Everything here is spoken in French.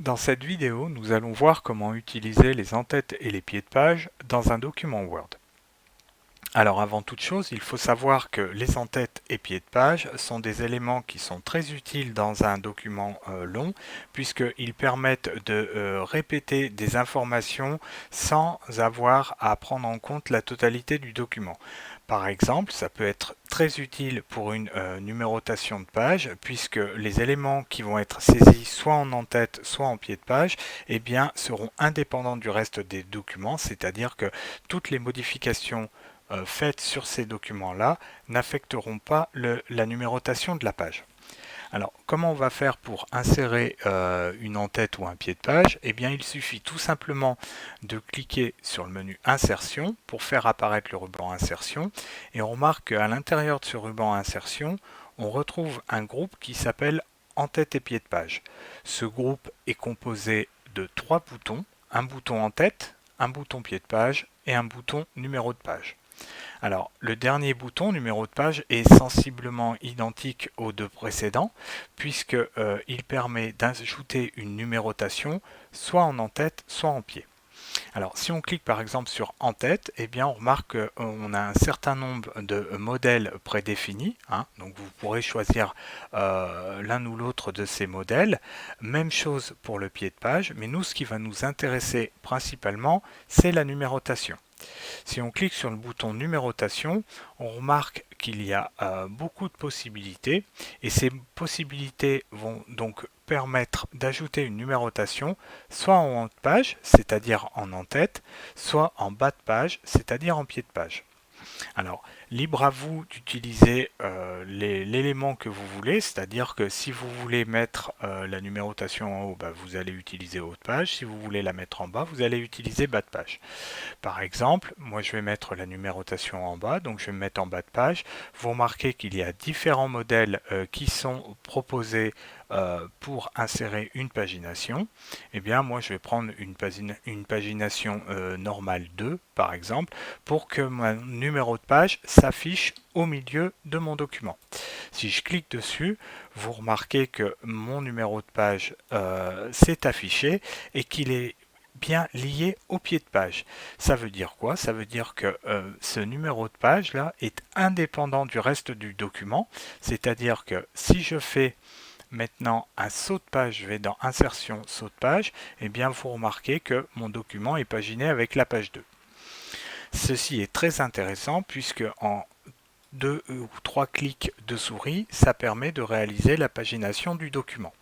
Dans cette vidéo, nous allons voir comment utiliser les en-têtes et les pieds de page dans un document Word. Alors avant toute chose, il faut savoir que les en-têtes et pieds de page sont des éléments qui sont très utiles dans un document long puisqu'ils permettent de répéter des informations sans avoir à prendre en compte la totalité du document. Par exemple, ça peut être très utile pour une numérotation de page puisque les éléments qui vont être saisis soit en en-tête soit en pied de page eh bien, seront indépendants du reste des documents, c'est-à-dire que toutes les modifications faites sur ces documents-là n'affecteront pas la numérotation de la page. Alors, comment on va faire pour insérer une en-tête ou un pied de page? Eh bien, il suffit tout simplement de cliquer sur le menu Insertion pour faire apparaître le ruban Insertion. Et on remarque qu'à l'intérieur de ce ruban Insertion, on retrouve un groupe qui s'appelle En-tête et pied de page. Ce groupe est composé de 3 boutons, un bouton en-tête, un bouton pied de page et un bouton numéro de page. Alors, le dernier bouton, numéro de page, est sensiblement identique aux deux précédents, puisqu'il permet d'ajouter une numérotation soit en en-tête, soit en pied. Alors, si on clique par exemple sur en-tête, eh bien, on remarque qu'on a un certain nombre de modèles prédéfinis. Donc, vous pourrez choisir l'un ou l'autre de ces modèles. Même chose pour le pied de page, mais nous, ce qui va nous intéresser principalement, c'est la numérotation. Si on clique sur le bouton numérotation, on remarque qu'il y a beaucoup de possibilités et ces possibilités vont donc permettre d'ajouter une numérotation soit en haut de page, c'est-à-dire en en-tête, soit en bas de page, c'est-à-dire en pied de page. Alors, libre à vous d'utiliser l'élément que vous voulez, c'est-à-dire que si vous voulez mettre la numérotation en haut, vous allez utiliser haut de page. Si vous voulez la mettre en bas, vous allez utiliser bas de page. Par exemple, moi je vais mettre la numérotation en bas, donc je vais me mettre en bas de page. Vous remarquez qu'il y a différents modèles qui sont proposés pour insérer une pagination. Eh bien, moi je vais prendre une pagination normale 2, par exemple, pour que mon numéro de page s'affiche au milieu de mon document. Si je clique dessus, vous remarquez que mon numéro de page s'est affiché et qu'il est bien lié au pied de page. Ça veut dire quoi? Ça veut dire que ce numéro de page là est indépendant du reste du document, c'est-à-dire que si je fais maintenant un saut de page, je vais dans Insertion, saut de page, et bien vous remarquez que mon document est paginé avec la page 2. Ceci est très intéressant puisque en 2 ou 3 clics de souris, ça permet de réaliser la pagination du document.